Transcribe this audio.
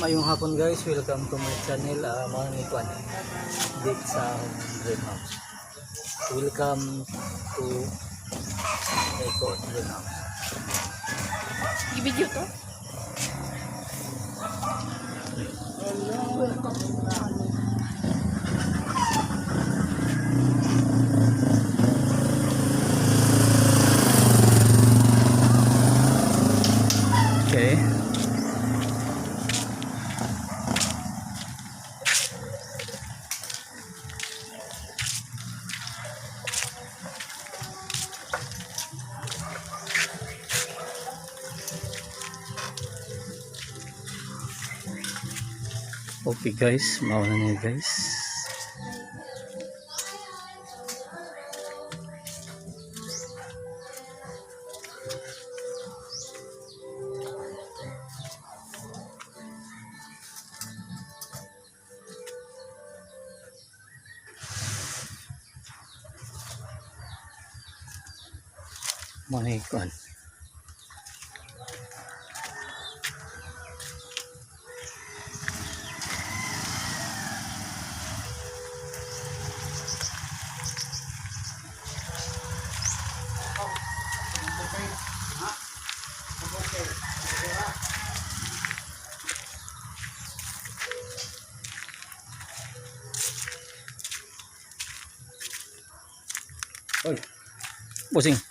Mayong hapon guys, welcome to my channel. Mga nikuan dito sa dream house. Welcome to Eco Dream House. I-video to? Okay. Okay guys, mauna niyo guys. Manikon. Oi, pusing.